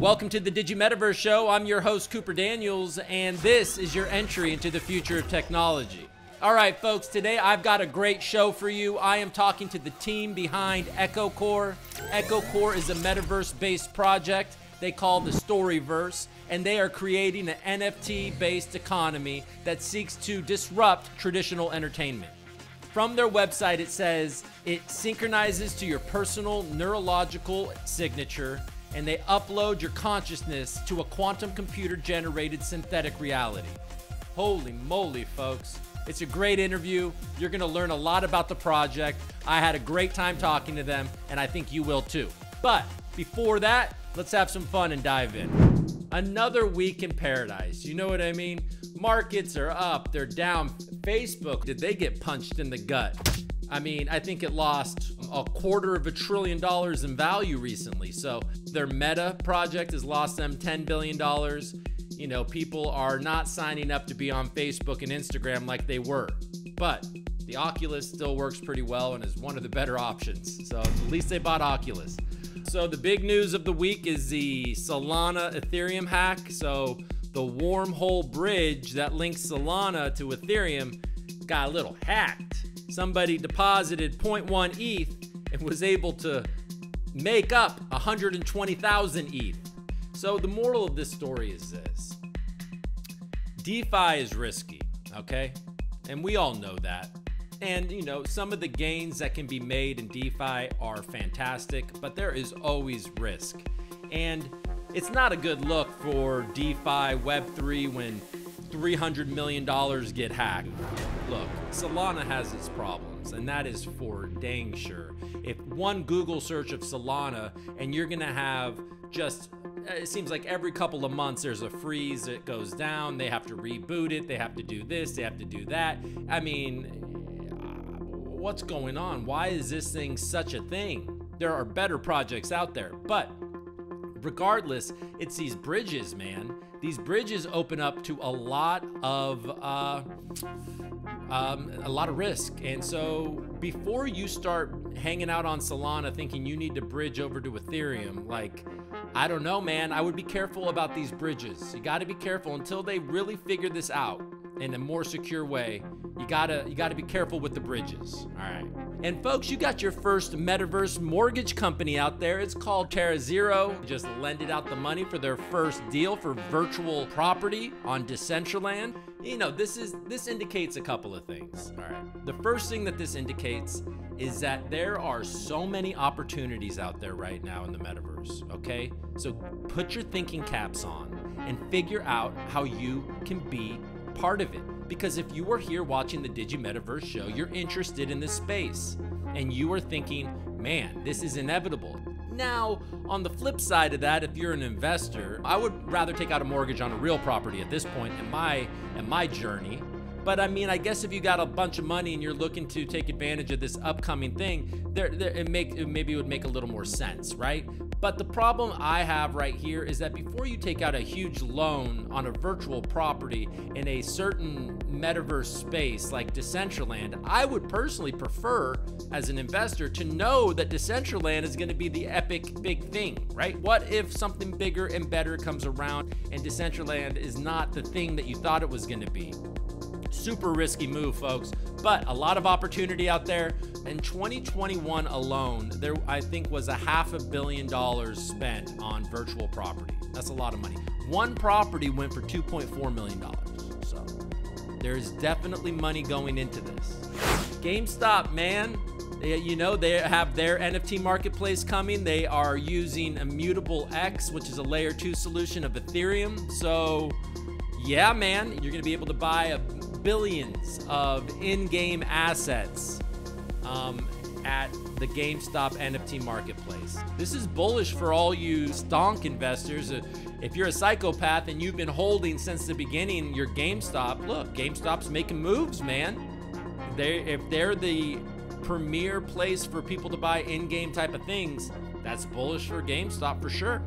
Welcome to the DigiMetaverse Show. I'm your host, Cooper Daniels, and this is your entry into the future of technology. All right, folks, today I've got a great show for you. I am talking to the team behind Echocore. Echocore is a Metaverse-based project they call the Storyverse, and they are creating an NFT-based economy that seeks to disrupt traditional entertainment. From their website, it says it synchronizes to your personal neurological signature, and they upload your consciousness to a quantum computer-generated synthetic reality. Holy moly, folks. It's a great interview. You're gonna learn a lot about the project. I had a great time talking to them, and I think you will too. But before that, let's have some fun and dive in. Another week in paradise, you know what I mean? Markets are up, they're down. Facebook, did they get punched in the gut? I mean, I think it lost $250 billion in value recently. So their Meta project has lost them $10 billion. You know, people are not signing up to be on Facebook and Instagram like they were. But the Oculus still works pretty well and is one of the better options. So at least they bought Oculus. So the big news of the week is the Solana Ethereum hack. So the wormhole bridge that links Solana to Ethereum got a little hacked. Somebody deposited 0.1 ETH and was able to make up 120,000 ETH. So the moral of this story is this. DeFi is risky, okay? And we all know that. And, you know, some of the gains that can be made in DeFi are fantastic, but there is always risk. And it's not a good look for DeFi Web3 when $300 million get hacked. Look, Solana has its problems, and that is for dang sure. If one Google search of Solana and you're gonna have just, it seems like every couple of months there's a freeze, it goes down, they have to reboot it, they have to do this, they have to do that. I mean, what's going on? Why is this thing such a thing? There are better projects out there, but regardless, it's these bridges, man. These bridges open up to a lot of risk. And so before you start hanging out on Solana thinking you need to bridge over to Ethereum, like, I don't know, man, I would be careful about these bridges. You gotta be careful until they really figure this out in a more secure way. You gotta be careful with the bridges, all right? And folks, you got your first Metaverse mortgage company out there. It's called TerraZero. Just lended out the money for their first deal for virtual property on Decentraland. You know, this indicates a couple of things, all right? The first thing that this indicates is that there are so many opportunities out there right now in the Metaverse, okay? So put your thinking caps on and figure out how you can be part of it. Because if you are here watching the DigiMetaverse Show, you're interested in this space and you are thinking, man, this is inevitable. Now, on the flip side of that, if you're an investor, I would rather take out a mortgage on a real property at this point in my journey. But I mean, I guess if you got a bunch of money and you're looking to take advantage of this upcoming thing, maybe it would make a little more sense, right? But the problem I have right here is that before you take out a huge loan on a virtual property in a certain metaverse space like Decentraland, I would personally prefer as an investor to know that Decentraland is going to be the epic big thing, right? What if something bigger and better comes around and Decentraland is not the thing that you thought it was going to be? Super risky move, folks, but a lot of opportunity out there. In 2021 alone, there I think was $500 million spent on virtual property. That's a lot of money. One property went for $2.4 million. So there's definitely money going into this. GameStop, man, you know, they have their NFT marketplace coming. They are using Immutable X, which is a layer 2 solution of Ethereum. So yeah, man, you're gonna be able to buy billions of in-game assets at the GameStop NFT marketplace. This is bullish for all you stonk investors. If you're a psychopath and you've been holding since the beginning your GameStop, look, GameStop's making moves, man. If they're the premier place for people to buy in-game type of things, That's bullish for GameStop for sure.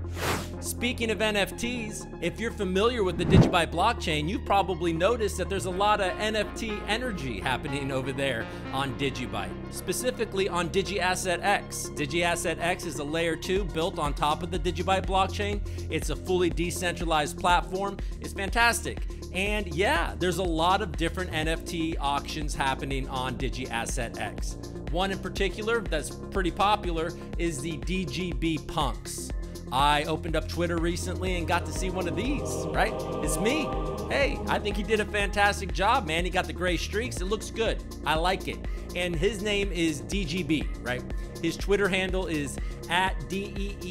Speaking of NFTs, if you're familiar with the DigiByte blockchain, you've probably noticed that there's a lot of NFT energy happening over there on DigiByte, specifically on DigiAssetX. DigiAssetX is a layer 2 built on top of the DigiByte blockchain. It's a fully decentralized platform. It's fantastic. And yeah, there's a lot of different NFT auctions happening on DigiAssetX. One in particular that's pretty popular is the DGB Punks. I opened up Twitter recently and got to see one of these, right? It's me. Hey, I think he did a fantastic job, man. He got the gray streaks. It looks good. I like it. And his name is DGB, right? His Twitter handle is @DEEGEBI.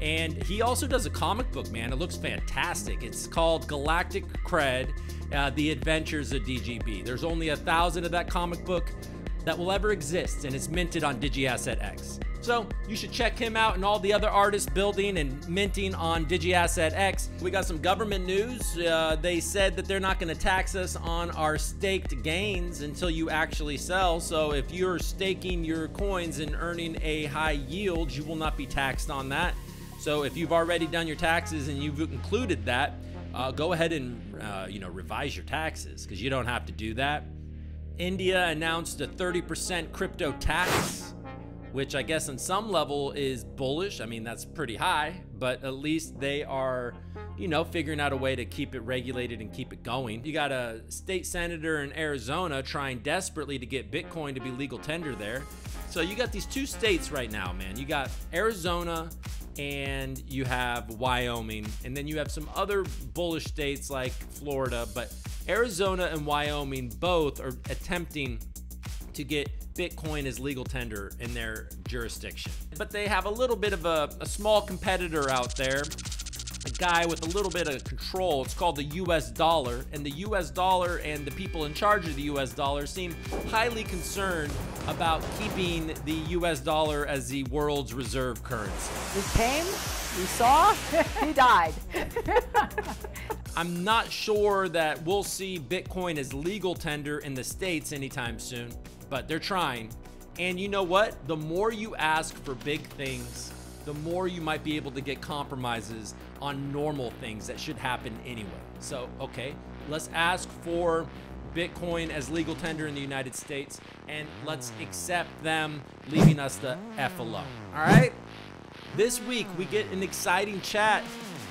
And he also does a comic book, man. It looks fantastic. It's called Galactic Cred, The Adventures of DGB. There's only 1,000 of that comic book that will ever exist, and it's minted on DigiAssetX. So you should check him out and all the other artists building and minting on DigiAssetX. We got some government news. They said that they're not going to tax us on our staked gains until you actually sell. So if you're staking your coins and earning a high yield, you will not be taxed on that. So if you've already done your taxes and you've included that, go ahead and revise your taxes, because you don't have to do that. India announced a 30% crypto tax, which I guess on some level is bullish. I mean, that's pretty high, but at least they are, figuring out a way to keep it regulated and keep it going. You got a state senator in Arizona trying desperately to get Bitcoin to be legal tender there. So you got these two states right now, man. You got Arizona and you have Wyoming, and then you have some other bullish states like Florida, but Arizona and Wyoming both are attempting to get Bitcoin as legal tender in their jurisdiction. But they have a little bit of a small competitor out there, a guy with a little bit of control. It's called the US dollar, and the US dollar and the people in charge of the US dollar seem highly concerned about keeping the US dollar as the world's reserve currency. We came, we saw, he died. I'm not sure that we'll see Bitcoin as legal tender in the States anytime soon, but they're trying. And you know what? The more you ask for big things, the more you might be able to get compromises on normal things that should happen anyway. So, okay, let's ask for Bitcoin as legal tender in the United States, and let's accept them leaving us the F alone, all right? This week, we get an exciting chat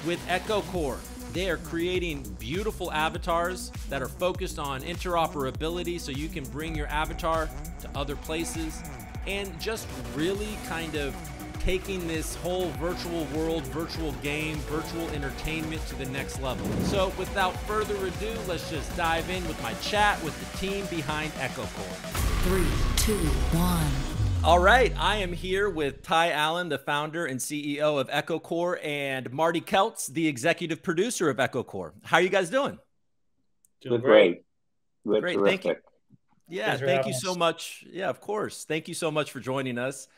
with Echocore. They are creating beautiful avatars that are focused on interoperability, so you can bring your avatar to other places, and just really kind of taking this whole virtual world, virtual game, virtual entertainment to the next level. So without further ado, let's just dive in with my chat with the team behind Echocore. 3, 2, 1. All right, I am here with Ty Allen, the founder and CEO of Echocore, and Marty Keltz, the executive producer of Echocore. How are you guys doing? Doing great. Great, thank you. Yeah, Thanks for thank having you us. so much. Yeah, of course. Thank you so much for joining us.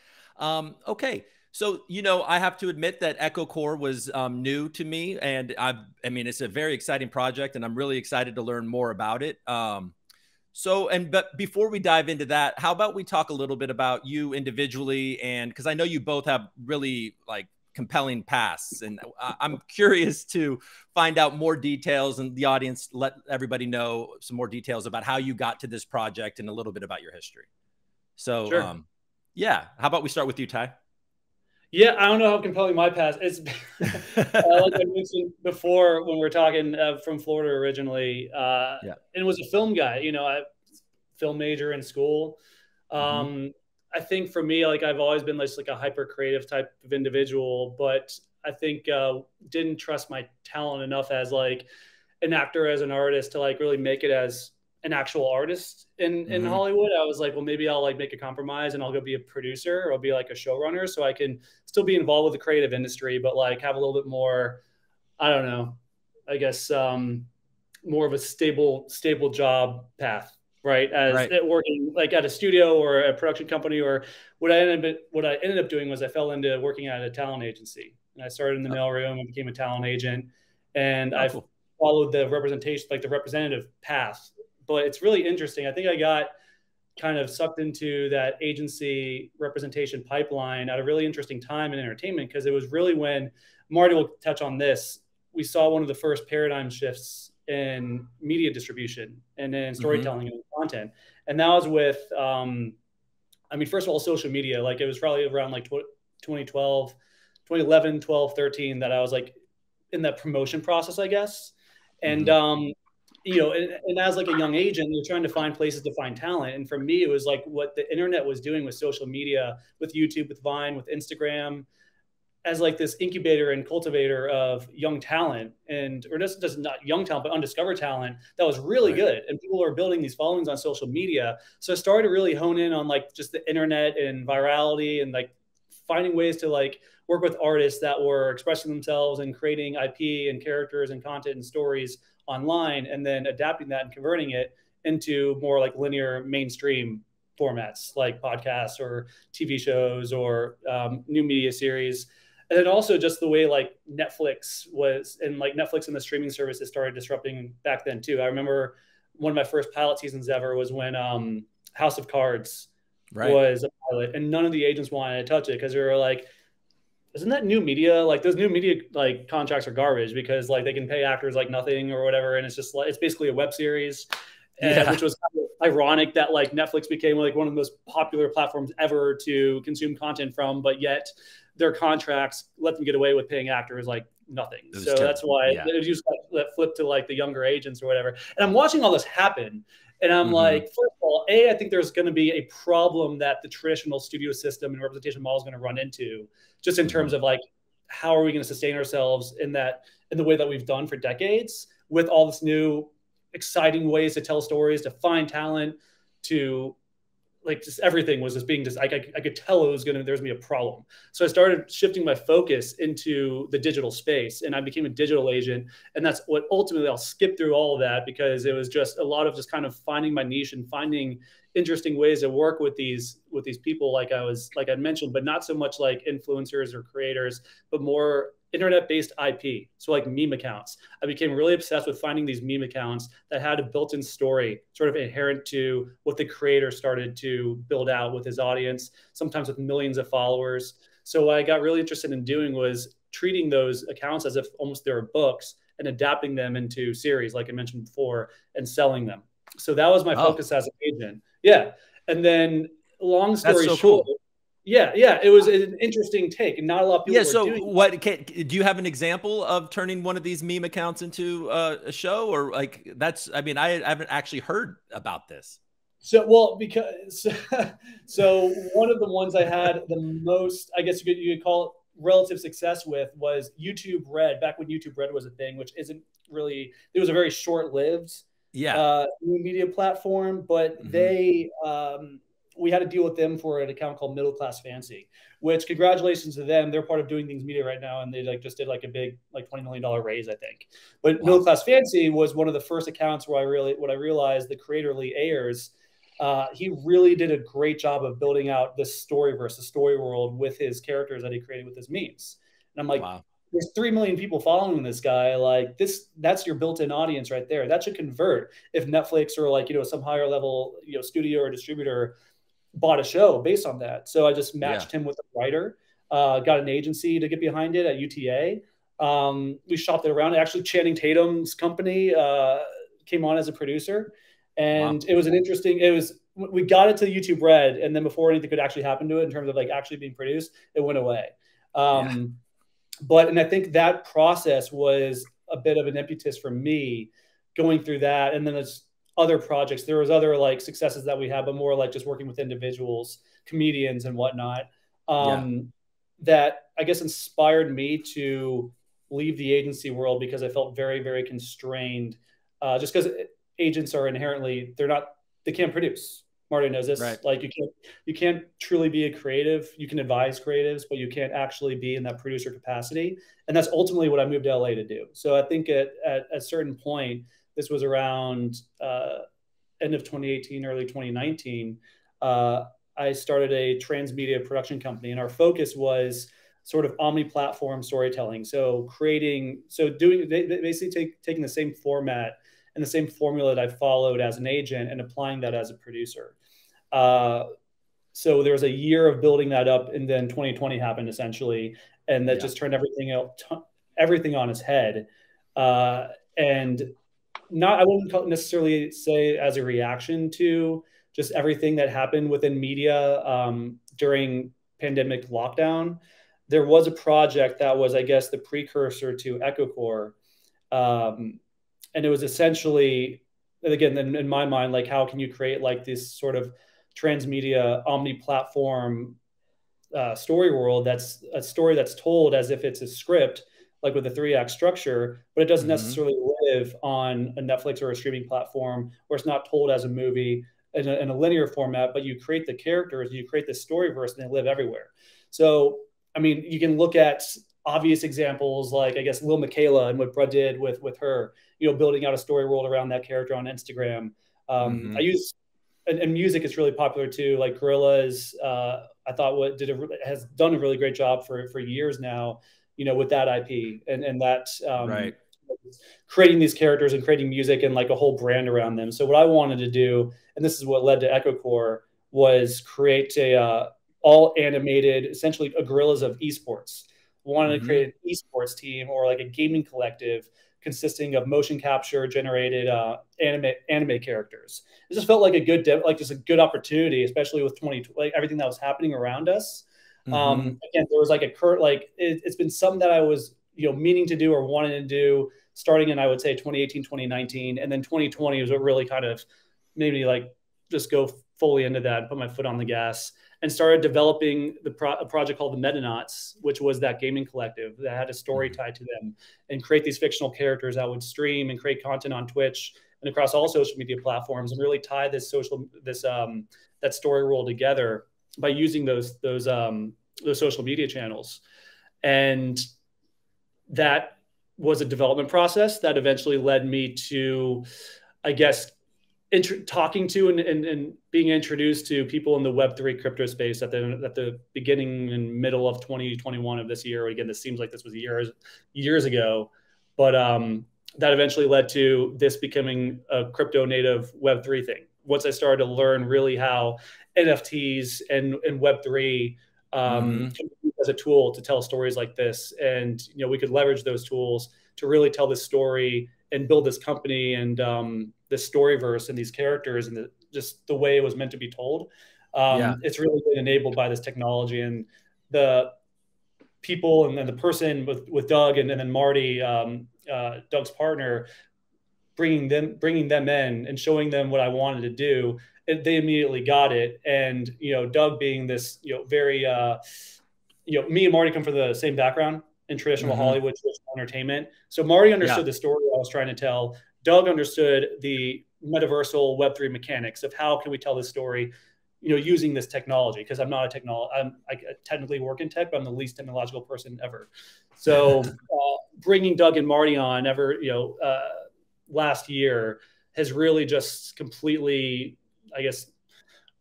Okay, so, I have to admit that Echocore was new to me, and I mean, it's a very exciting project, and I'm really excited to learn more about it. But before we dive into that, how about we talk a little bit about you individually, and because I know you both have really compelling pasts, and I'm curious to find out more details, and the audience let everybody know some more details about how you got to this project and a little bit about your history. So, Sure. yeah, how about we start with you, Ty? Yeah, I don't know how compelling my past is. Like I mentioned before when we were talking, from Florida originally, Yeah. and was a film guy. I film major in school. I think for me, I've always been like a hyper creative type of individual, but I think didn't trust my talent enough as an actor, as an artist, to really make it as an actual artist in Hollywood. I was like, well, maybe I'll make a compromise and I'll go be a producer, or I'll be a showrunner, so I can still be involved with the creative industry, but have a little bit more, I don't know, I guess, more of a stable job path, right? Working at a studio or a production company, or what I ended up doing was I fell into working at a talent agency, and I started in the mailroom and became a talent agent, and I followed the representation, the representative path. But it's really interesting. I think I got kind of sucked into that agency representation pipeline at a really interesting time in entertainment, because it was really when, Marty will touch on this, we saw one of the first paradigm shifts in media distribution and in storytelling and content. And that was with, I mean, first of all, social media. Like, it was probably around like 2012, 2011, 12, 13 that I was like in that promotion process, I guess. And, you know, and as like a young agent, you're trying to find places to find talent. And for me, it was like what the internet was doing with social media, with YouTube, with Vine, with Instagram, as like this incubator and cultivator of young talent, and, or just not young talent, but undiscovered talent that was really good. And people are building these followings on social media. So I started to really hone in on like just the internet and virality, and like finding ways to like work with artists that were expressing themselves and creating IP and characters and content and stories online, and then adapting that and converting it into more like linear mainstream formats like podcasts or TV shows or new media series. And then also just the way like Netflix was, and like Netflix and the streaming services started disrupting back then too. I remember one of my first pilot seasons ever was when House of Cards was a pilot, and none of the agents wanted to touch it because they were like, isn't that new media? Like, those new media like contracts are garbage, because like they can pay actors like nothing or whatever. And it's just like, it's basically a web series, which was kind of ironic that like Netflix became like one of the most popular platforms ever to consume content from, but yet their contracts let them get away with paying actors like nothing. So that's why it just that flip to like the younger agents or whatever. And I'm watching all this happen, and I'm like, first of all, I think there's going to be a problem that the traditional studio system and representation model is going to run into, just in terms of like, how are we going to sustain ourselves in that, in the way that we've done for decades, with all this new exciting ways to tell stories, to find talent, to like, just everything was just being just, I could tell it was there's gonna be a problem. So I started shifting my focus into the digital space, and I became a digital agent. And that's what ultimately, I'll skip through all of that because it was just a lot of just kind of finding my niche and finding interesting ways to work with these people, like I mentioned, but not so much like influencers or creators, but more internet-based IP. So like meme accounts. I became really obsessed with finding these meme accounts that had a built-in story sort of inherent to what the creator started to build out with his audience, sometimes with millions of followers. So what I got really interested in doing was treating those accounts as if almost they were books, and adapting them into series, like I mentioned before, and selling them. So that was my focus as an agent. Yeah. And then, long story short, cool. Yeah, it was an interesting take, and not a lot of people were doing so what do you have an example of turning one of these meme accounts into a show? Or like, that's, I mean, I haven't actually heard about this. So, well, because so one of the ones I had the most, I guess you could call it, relative success with was YouTube Red, back when YouTube Red was a thing, which isn't really, it was a very short-lived new media platform, but they we had to deal with them for an account called Middle Class Fancy, which, congratulations to them. They're part of Doing Things Media right now, and they like just did like a big like $20 million raise, I think. But Middle Class Fancy was one of the first accounts where I realized the creator Lee Ayers, he really did a great job of building out this Storyverse, the story world, with his characters that he created with his memes. And I'm like, there's 3 million people following this guy. Like, that's your built-in audience right there. That should convert if Netflix or like, some higher level, studio or distributor bought a show based on that. So I just matched him with a writer, got an agency to get behind it at UTA. We shopped it around. Actually, Channing Tatum's company came on as a producer. And it was we got it to YouTube Red, and then before anything could actually happen to it in terms of like actually being produced, it went away. And I think that process was a bit of an impetus for me going through that. And then there's other projects. There was other like successes that we had, but more like just working with individuals, comedians and whatnot, that I guess inspired me to leave the agency world, because I felt very, very constrained, just because agents are inherently, they can't produce. Marty knows this. Right. Like, you can't truly be a creative. You can advise creatives, but you can't actually be in that producer capacity. And that's ultimately what I moved to LA to do. So I think at a certain point, this was around end of 2018, early 2019, I started a transmedia production company, and our focus was sort of omni-platform storytelling. So basically taking the same format and the same formula that I followed as an agent and applying that as a producer. So there was a year of building that up, and then 2020 happened essentially, and that just turned everything on its head. And I wouldn't necessarily say as a reaction to just everything that happened within media during pandemic lockdown. There was a project that was, I guess, the precursor to Echocore. And it was essentially, again, in my mind, like, how can you create like this sort of transmedia omni-platform story world that's a story that's told as if it's a script, like with a 3-act structure, but it doesn't necessarily live on a Netflix or a streaming platform, or it's not told as a movie in a linear format, but you create the characters, you create the Storyverse, and they live everywhere. So, I mean, you can look at obvious examples like, I guess, Lil Miquela and what Brud did with her, you know, building out a story world around that character on Instagram. I use, and music is really popular too. Like Gorillaz, I thought has done a really great job for years now, you know, with that IP and that creating these characters and creating music and like a whole brand around them. So what I wanted to do, and this is what led to Echocore, was create a all animated, essentially a Gorillaz of esports. Wanted to create an esports team or like a gaming collective consisting of motion capture generated anime characters. It just felt like a good just a good opportunity, especially with like everything that was happening around us. Again, there was like it's been something that I was, you know, meaning to do or wanting to do starting in, I would say, 2018, 2019, and then 2020 was what really kind of made me like just go fully into that and put my foot on the gas and started developing a project called the Metanauts, which was that gaming collective that had a story tied to them, and create these fictional characters that would stream and create content on Twitch and across all social media platforms, and really tie that story world together by using those social media channels. And that was a development process that eventually led me to, I guess, talking to and being introduced to people in the Web3 crypto space at the beginning and middle of 2021 of this year. Again, this seems like this was years ago, but that eventually led to this becoming a crypto native Web3 thing. Once I started to learn really how NFTs and Web3 can be used as a tool to tell stories like this, and you know, we could leverage those tools to really tell this story and build this company and this Storyverse and these characters and just the way it was meant to be told. It's really been enabled by this technology, and the people and then the person with Doug and then Marty, Doug's partner, bringing them in and showing them what I wanted to do. They immediately got it. And, you know, Doug being this, you know, very, you know, me and Marty come from the same background in traditional Hollywood, traditional entertainment. So Marty understood the story I was trying to tell. Doug understood the metaversal Web3 mechanics of how can we tell this story, you know, using this technology. Because I'm not I technically work in tech, but I'm the least technological person ever. So bringing Doug and Marty on last year has really just completely, I guess,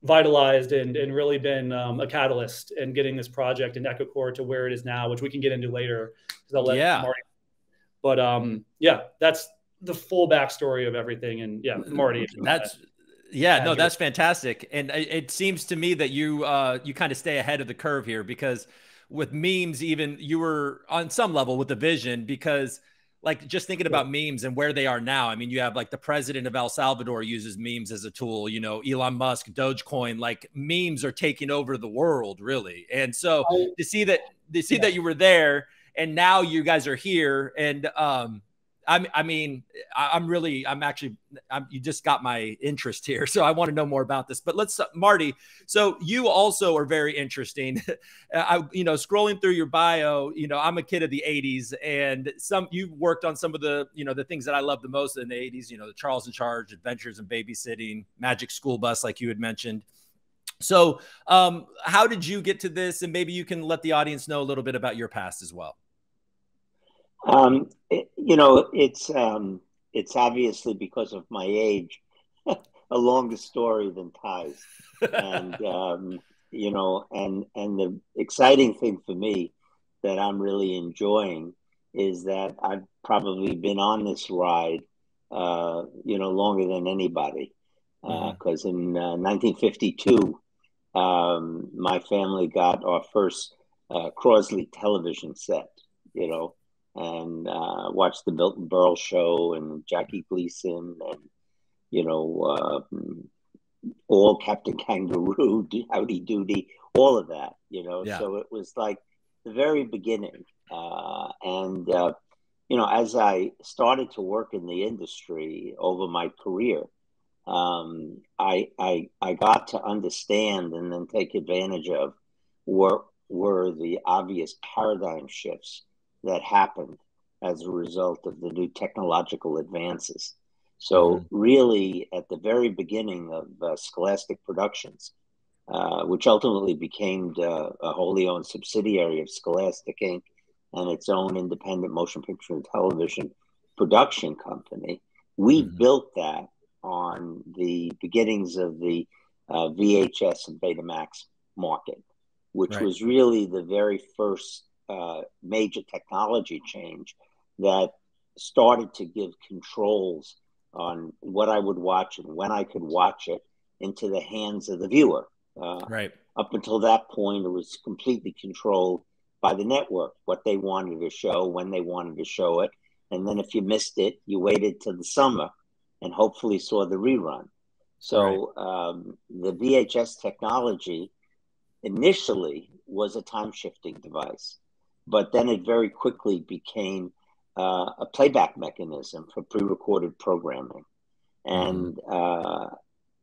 vitalized and really been a catalyst in getting this project and Echocore to where it is now, which we can get into later. I'll let Marty. But that's the full backstory of everything. And Marty. That's fantastic. And it seems to me that you kind of stay ahead of the curve here, because with memes, even you were on some level with the vision, because like just thinking about memes and where they are now. I mean, you have like the president of El Salvador uses memes as a tool, you know, Elon Musk, Dogecoin, like memes are taking over the world really. And so to see that you were there and now you guys are here, and you just got my interest here. So I want to know more about this, but Marty, so you also are very interesting. Scrolling through your bio, you know, I'm a kid of the 80s, and you worked on some of the, you know, the things that I love the most in the 80s, you know, the Charles in Charge, Adventures in Babysitting, Magic School Bus, like you had mentioned. So how did you get to this? And maybe you can let the audience know a little bit about your past as well. It's obviously because of my age, a longer story than Ty's. And, and the exciting thing for me that I'm really enjoying is that I've probably been on this ride, longer than anybody. because in 1952, my family got our first Crosley television set, you know, and watched the Milton Berle show and Jackie Gleason and, you know, all Captain Kangaroo, Howdy Doody, all of that, you know. Yeah. So it was like the very beginning. You know, as I started to work in the industry over my career, I got to understand and then take advantage of were the obvious paradigm shifts that happened as a result of the new technological advances. So really, at the very beginning of Scholastic Productions, which ultimately became a wholly owned subsidiary of Scholastic Inc. and its own independent motion picture and television production company, we built that on the beginnings of the VHS and Betamax market, which was really the very first major technology change that started to give controls on what I would watch and when I could watch it into the hands of the viewer. Up until that point, it was completely controlled by the network, what they wanted to show, when they wanted to show it. And then if you missed it, you waited till the summer and hopefully saw the rerun. So the VHS technology initially was a time-shifting device, but then it very quickly became a playback mechanism for pre-recorded programming. And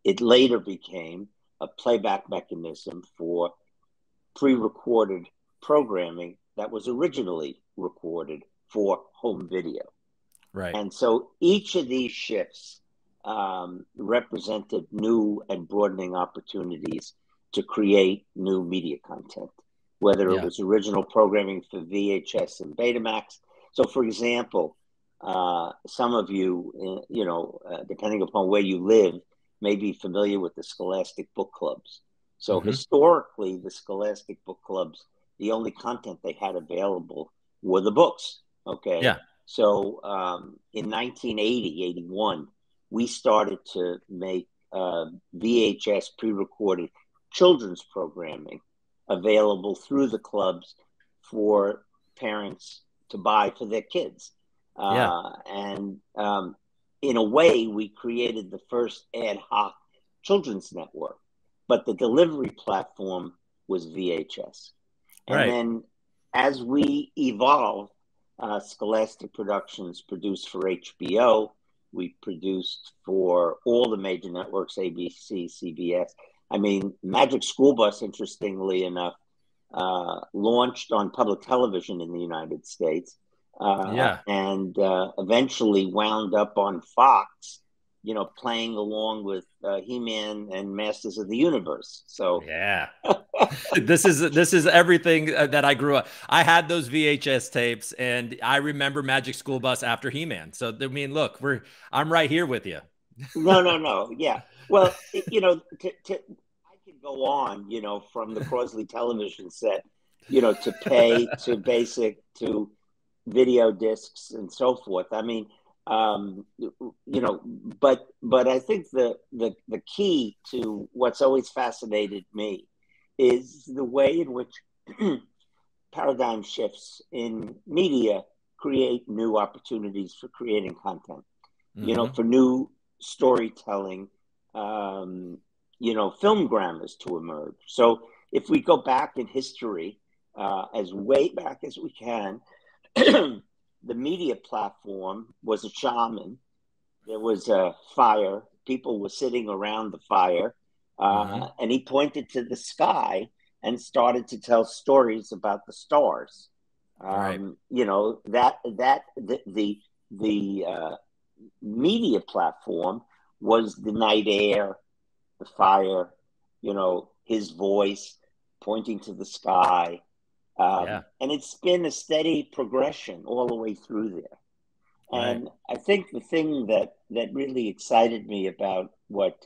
it later became a playback mechanism for pre-recorded programming that was originally recorded for home video. And so each of these shifts represented new and broadening opportunities to create new media content, whether it was original programming for VHS and Betamax. So, for example, some of you, you know, depending upon where you live, may be familiar with the Scholastic book clubs. So historically, the Scholastic book clubs, the only content they had available were the books. So in 1980, 81, we started to make VHS pre-recorded children's programming available through the clubs for parents to buy for their kids. And in a way, we created the first ad hoc children's network, but the delivery platform was VHS. And then as we evolved, Scholastic Productions produced for HBO. We produced for all the major networks, ABC, CBS. I mean, Magic School Bus, interestingly enough, launched on public television in the United States. And eventually wound up on Fox, you know, playing along with He-Man and Masters of the Universe. So this is everything that I grew up. I had those VHS tapes, and I remember Magic School Bus after He-Man. So I mean, look, I'm right here with you. No. Yeah. Well, you know, I could go on, you know, from the Crosley television set, you know, to pay to basic to video discs and so forth. I mean, you know, but I think the key to what's always fascinated me is the way in which paradigm shifts in media create new opportunities for creating content, you know, for new storytelling, you know, film grammars to emerge. So if we go back in history, as way back as we can, the media platform was a shaman. There was a fire. People were sitting around the fire. And he pointed to the sky and started to tell stories about the stars. You know, the media platform was the night air, the fire, you know, his voice pointing to the sky. And it's been a steady progression all the way through there. And I think the thing that really excited me about what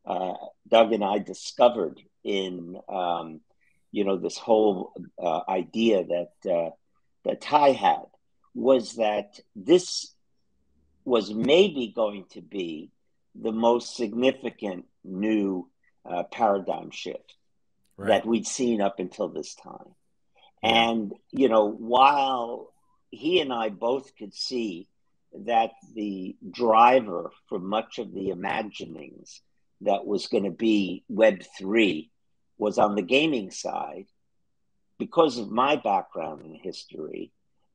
Doug and I discovered in, you know, this whole idea that Ty had was that this was maybe going to be the most significant new paradigm shift that we'd seen up until this time. Yeah. And, you know, while he and I both could see that the driver for much of the imaginings that was going to be Web3 was on the gaming side, because of my background in history,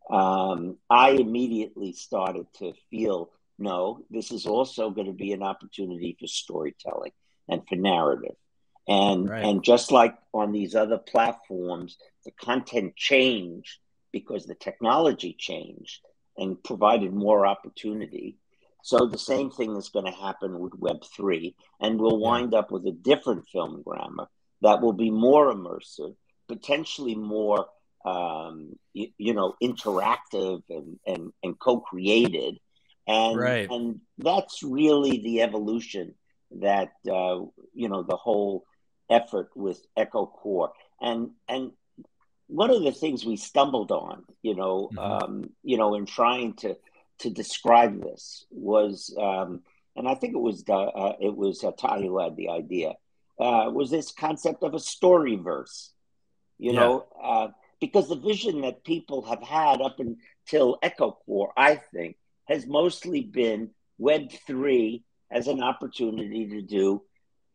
I immediately started to feel, no, this is also going to be an opportunity for storytelling and for narrative. And just like on these other platforms, the content changed because the technology changed and provided more opportunity. So the same thing is going to happen with Web3, and we'll wind up with a different film grammar that will be more immersive, potentially more, you know, interactive and co-created. And that's really the evolution that, you know, the whole effort with Echocore. And one of the things we stumbled on, you know, in trying to describe this was, and I think it was Ty who had the idea, was this concept of a Storyverse, you know, because the vision that people have had up until Echocore, I think, has mostly been Web3 as an opportunity to do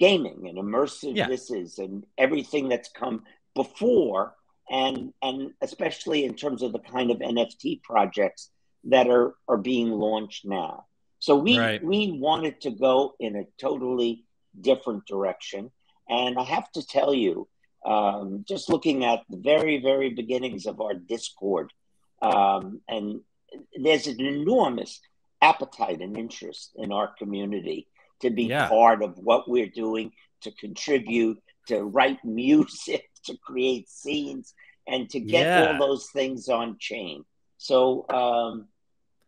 gaming and immersive this and everything that's come before, and especially in terms of the kind of NFT projects that are being launched now. So we wanted to go in a totally different direction. And I have to tell you, just looking at the very, very beginnings of our Discord, and there's an enormous appetite and interest in our community to be part of what we're doing, to contribute, to write music, to create scenes, and to get all those things on chain. So,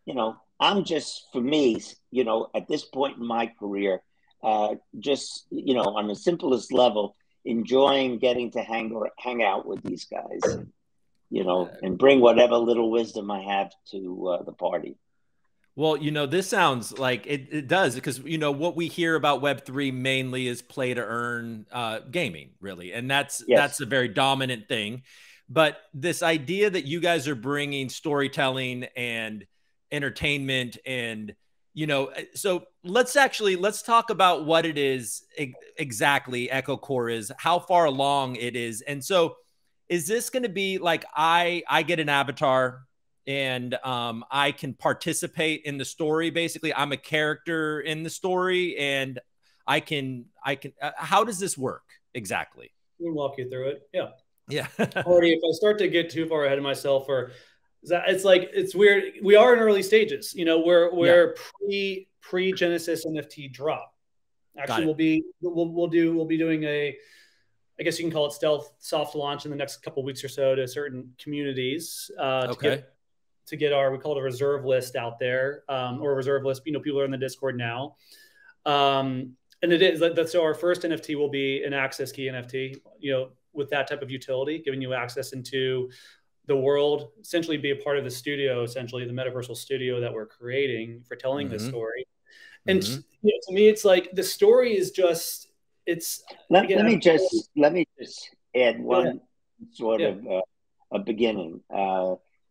you know, I'm just, for me, you know, at this point in my career, just, you know, on the simplest level, enjoying getting to hang out with these guys, you know, and bring whatever little wisdom I have to the party. Well, you know, this sounds like it does, because, you know, what we hear about Web3 mainly is play to earn gaming, really. And that's a very dominant thing. But this idea that you guys are bringing storytelling and entertainment and, you know, so let's talk about what it is exactly Echocore is, how far along it is. And so is this going to be like, I get an avatar and I can participate in the story? Basically, I'm a character in the story, and I can how does this work exactly? We can walk you through it. Yeah. Marty, if I start to get too far ahead of myself, or it's like, it's weird. We are in early stages. You know, we're pre Genesis NFT drop. Actually, we'll be doing a, I guess you can call it stealth soft launch in the next couple of weeks or so to certain communities to get our, we call it a reserve list out there, or a reserve list. You know, people are in the Discord now. And it is that, so our first NFT will be an access key NFT, you know, with that type of utility, giving you access into the world, essentially be a part of the studio, essentially the metaversal studio that we're creating for telling this story. And you know, to me, it's like the story is just, it's. Let me just add one sort of a beginning,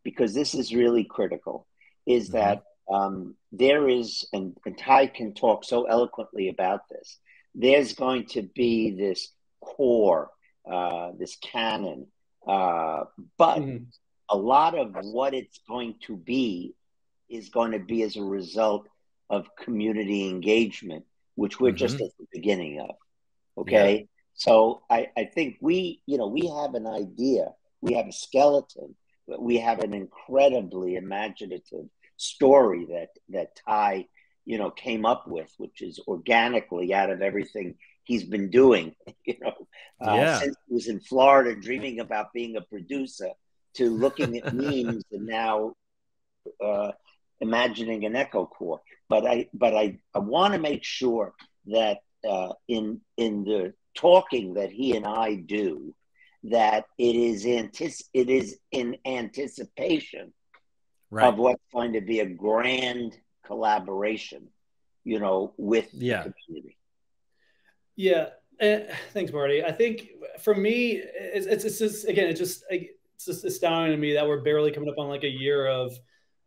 because this is really critical, is that there is, and Ty can talk so eloquently about this, there's going to be this core, this canon, but a lot of what it's going to be is going to be as a result of community engagement, which we're just at the beginning of. Okay. So I think we have an idea, we have a skeleton, but we have an incredibly imaginative story that Ty, you know, came up with, which is organically out of everything he's been doing, you know, since he was in Florida dreaming about being a producer, to looking at memes and now imagining an Echocore. But I want to make sure that in the talking that he and I do, that it is in anticipation of what's going to be a grand collaboration you know, with Yeah. the community. Yeah. Thanks, Marty. I think for me, it's just, again, it's just astounding to me that we're barely coming up on like a year of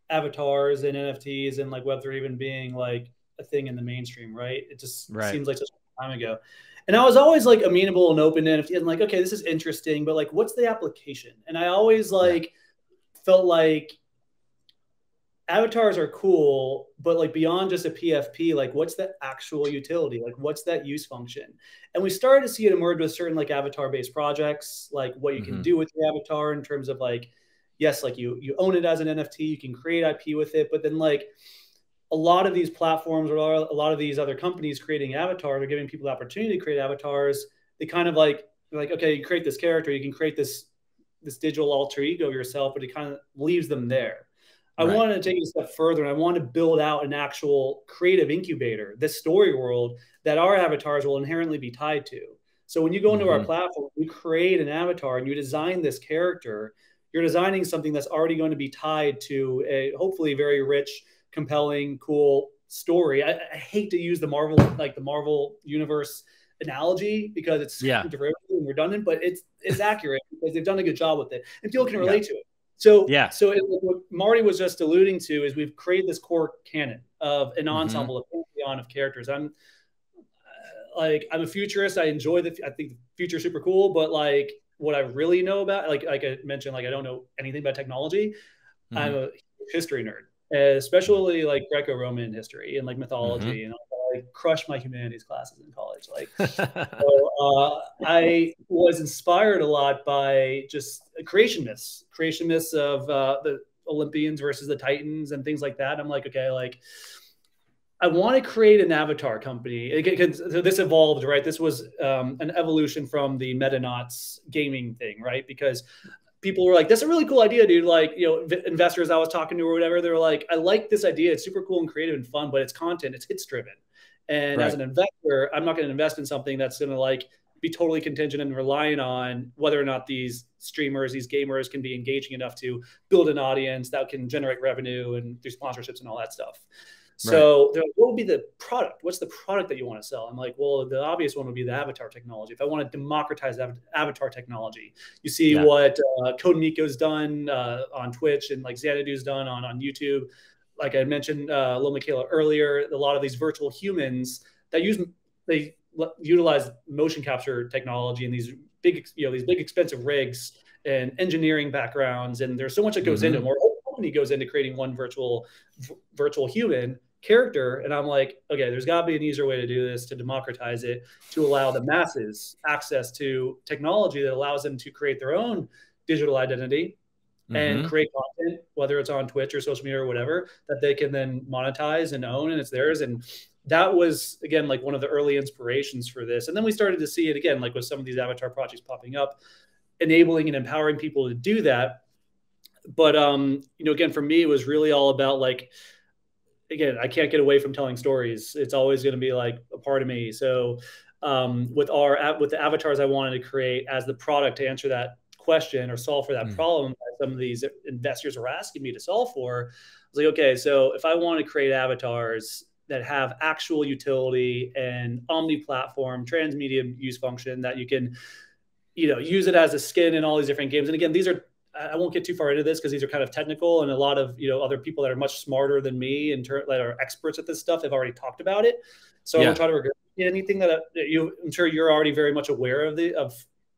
avatars and NFTs and like Web3 even being like a thing in the mainstream, right? It just seems like such a time ago. And I was always like amenable and open to NFT and like, okay, this is interesting, but like, what's the application? And I always like felt like avatars are cool, but like beyond just a PFP, like what's the actual utility? Like what's that use function? And we started to see it emerge with certain like avatar-based projects, like what you can do with your avatar in terms of like, yes, like you own it as an NFT, you can create IP with it, but then like a lot of these platforms or a lot of these other companies creating avatars are giving people the opportunity to create avatars. They kind of like, okay, you create this character, you can create this digital alter ego of yourself, but it kind of leaves them there. I wanted to take it a step further, and I want to build out an actual creative incubator, this story world that our avatars will inherently be tied to. So when you go into our platform, you create an avatar and you design this character, you're designing something that's already going to be tied to a hopefully very rich, compelling, cool story. I hate to use the Marvel universe analogy because it's derivative and redundant, but it's accurate because they've done a good job with it and people can relate to it. So what Marty was just alluding to is we've created this core canon of an ensemble, a pantheon of characters. I'm a futurist. I think the future is super cool, but like what I really know about, like I mentioned, like I don't know anything about technology. I'm a history nerd, especially like Greco-Roman history and like mythology and I crushed my humanities classes in college. Like, so, I was inspired a lot by just creation myths of the Olympians versus the Titans and things like that. I'm like, okay, like I want to create an avatar company. So this evolved, right? This was an evolution from the Metanauts gaming thing, right? Because people were like, that's a really cool idea, dude. Like, you know, investors I was talking to or whatever, they were like, I like this idea. It's super cool and creative and fun, but it's content, it's hits driven. And as an investor, I'm not going to invest in something that's going to like be totally contingent and relying on whether or not these streamers, these gamers can be engaging enough to build an audience that can generate revenue and do sponsorships and all that stuff. So they're like, what would be the product? What's the product that you want to sell? I'm like, well, the obvious one would be the avatar technology. If I want to democratize avatar technology, you see what Code Miko's done on Twitch and like Xanadu's done on YouTube. Like I mentioned, Lil Michaela earlier, a lot of these virtual humans that utilize motion capture technology and these big expensive rigs and engineering backgrounds. And there's so much that goes into it. Our whole company goes into creating one virtual human character. And I'm like, okay, there's got to be an easier way to do this, to democratize it, to allow the masses access to technology that allows them to create their own digital identity and create content, whether it's on Twitch or social media or whatever, that they can then monetize and own, and it's theirs. And that was, again, like one of the early inspirations for this. And then we started to see it again, like with some of these avatar projects popping up, enabling and empowering people to do that. But, you know, again, for me, it was really all about like, again, I can't get away from telling stories. It's always going to be like a part of me. So with the avatars I wanted to create as the product to answer that question or solve for that problem that some of these investors were asking me to solve for, I was like, okay, so if I want to create avatars that have actual utility and omni-platform transmedia use function that you can, you know, use it as a skin in all these different games. And again, these are, I won't get too far into this because these are kind of technical, and a lot of, you know, other people that are much smarter than me and that are experts at this stuff have already talked about it. So I won't try to regurgitate anything that I'm sure you're already very much aware of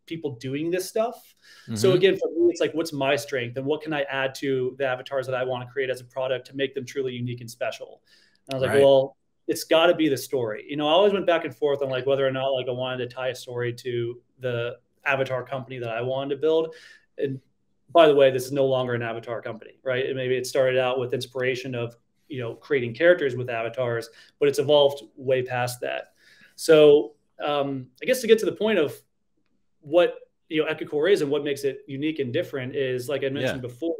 people doing this stuff. So again, for me, it's like, what's my strength and what can I add to the avatars that I want to create as a product to make them truly unique and special? And I was like, well, it's got to be the story. You know, I always went back and forth on like whether or not like I wanted to tie a story to the avatar company that I wanted to build. And by the way, this is no longer an avatar company, right? And maybe it started out with inspiration of, you know, creating characters with avatars, but it's evolved way past that. So I guess to get to the point of what, you know, Echocore is and what makes it unique and different is, like I mentioned before,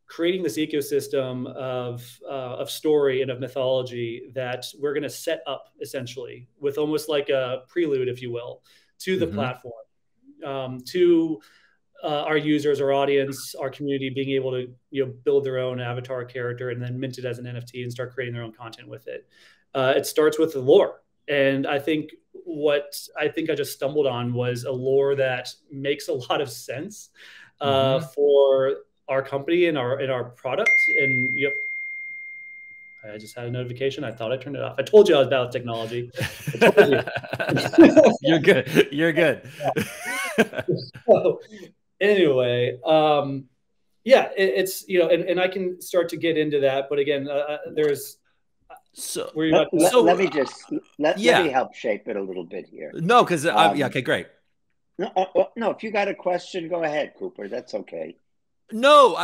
creating this ecosystem of story and of mythology that we're going to set up essentially with almost like a prelude, if you will, to the platform, to our users, our audience, our community being able to, build their own avatar character and then mint it as an NFT and start creating their own content with it. It starts with the lore. And I think what I just stumbled on was a lore that makes a lot of sense for our company and our product. And I just had a notification. I thought I turned it off. I told you I was bad with technology. I told you. You're good. You're good. So, anyway, it's, and I can start to get into that. But again, there's, let me help shape it a little bit here. No, because okay, great. No, if you got a question, go ahead, Cooper. That's okay. No,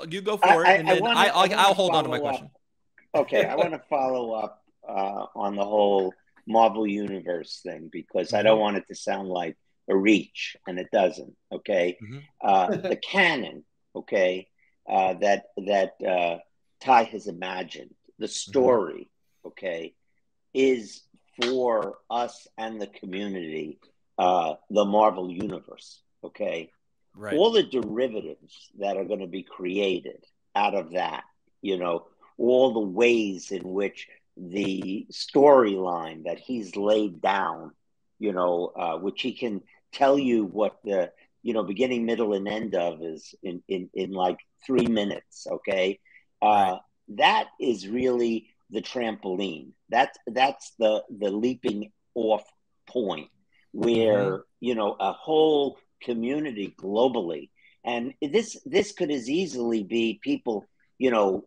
you go for it, and then I'll hold on to my question. Okay, I want to follow up on the whole Marvel Universe thing, because I don't want it to sound like a reach, and it doesn't. Okay, the canon, okay, that Ty has imagined, the story, okay, is for us and the community, the Marvel Universe. Okay, right. All the derivatives that are going to be created out of that, all the ways in which the storyline that he's laid down, which he can tell you what the, beginning, middle, and end of is in like 3 minutes. Okay. That is really the trampoline. That's the leaping off point where, a whole community globally. And this could as easily be people,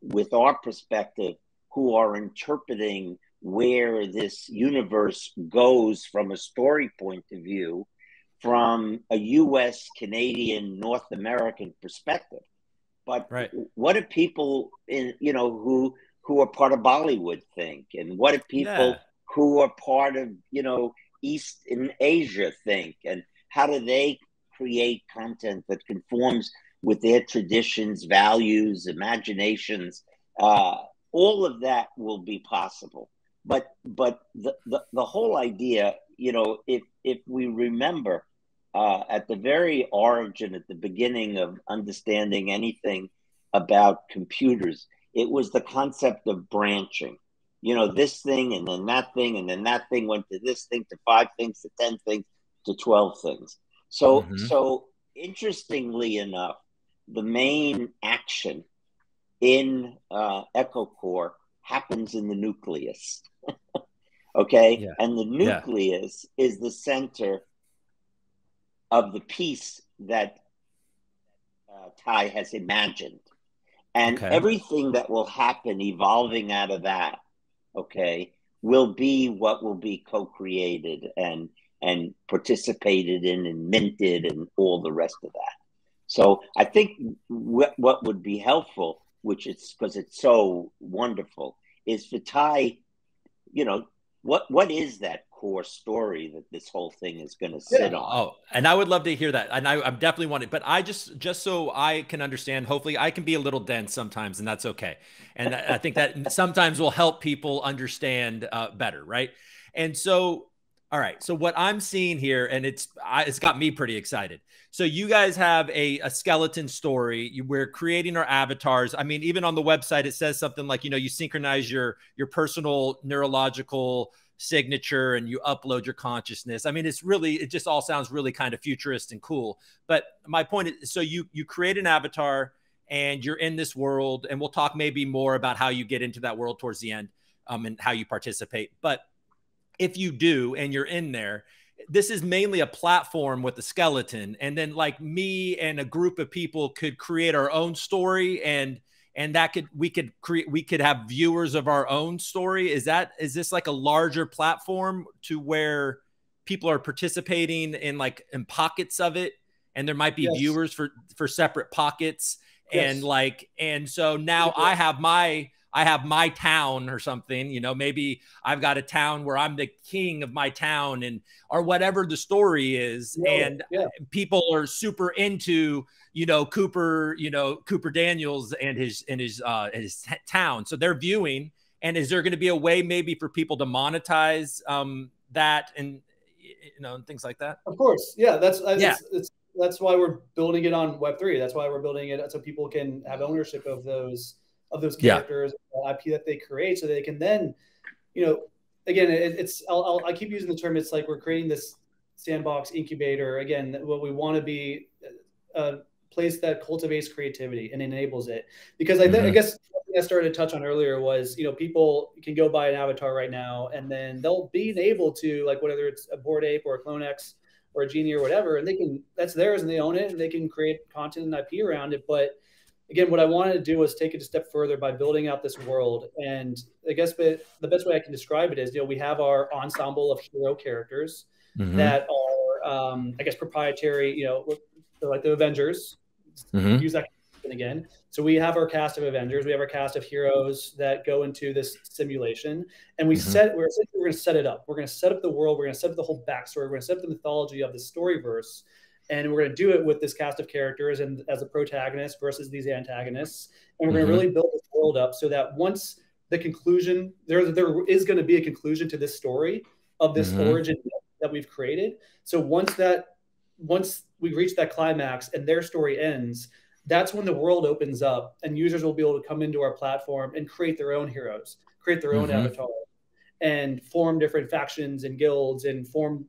with our perspective, who are interpreting where this universe goes from a story point of view, from a U.S., Canadian, North American perspective. But what do people who are part of Bollywood think? And what do people who are part of, East in Asia think? And how do they create content that conforms with their traditions, values, imaginations? All of that will be possible. But the whole idea, if we remember at the very origin, at the beginning of understanding anything about computers, it was the concept of branching. This thing and then that thing, and then that thing went to this thing, to 5 things, to 10 things, to 12 things. So interestingly enough, the main action in Echocore happens in the nucleus. Okay? Yeah. And the nucleus is the center of the piece that Ty has imagined. And everything that will happen evolving out of that, will be what will be co-created and participated in and minted and all the rest of that. So I think what would be helpful, which is because it's so wonderful, is for Ty, what is that core story that this whole thing is going to sit on? Oh, and I would love to hear that. And I'm definitely wanting, but I just so I can understand, hopefully I can be a little dense sometimes, and that's okay. And I think that sometimes will help people understand better. Right. And so, all right. So what I'm seeing here, and it's got me pretty excited. So you guys have a skeleton story. We're creating our avatars. I mean, even on the website, it says something like, you synchronize your personal neurological signature and you upload your consciousness. I mean, it just all sounds really kind of futurist and cool. But my point is, so you create an avatar and you're in this world, and we'll talk maybe more about how you get into that world towards the end, and how you participate. But if you do, and you're in there, this is mainly a platform with a skeleton. And then like me and a group of people could create our own story, and we could have viewers of our own story. Is this like a larger platform to where people are participating in pockets of it, and there might be viewers for separate pockets. And so now I have my town or something, maybe I've got a town where I'm the king of my town, or whatever the story is. People are super into, Cooper Daniels and his town. So they're viewing. And is there going to be a way maybe for people to monetize that and things like that? Of course. Yeah. that's why we're building it on Web3. That's why we're building it so people can have ownership of those characters, IP that they create, so they can then, again, I keep using the term. It's like we're creating this sandbox incubator. Again, what we want to be a place that cultivates creativity and enables it. Because I guess something I started to touch on earlier was, people can go buy an avatar right now, and then they'll be able to, like, whether it's a Bored Ape or a Clone X or a Genie or whatever, and that's theirs and they own it and they can create content and IP around it. But again, what I wanted to do was take it a step further by building out this world. And I guess the best way I can describe it is, we have our ensemble of hero characters that are, I guess, proprietary, like the Avengers. Use that again. So we have our cast of Avengers. We have our cast of heroes that go into this simulation, and we're going to set it up. We're going to set up the world. We're going to set up the whole backstory. We're going to set up the mythology of the Storyverse, and we're going to do it with this cast of characters and as a protagonist versus these antagonists. And we're going to really build this world up so that once the conclusion, there is going to be a conclusion to this story of this origin that we've created. So once we reach that climax and their story ends, that's when the world opens up and users will be able to come into our platform and create their own heroes, create their own avatars, and form different factions and guilds and form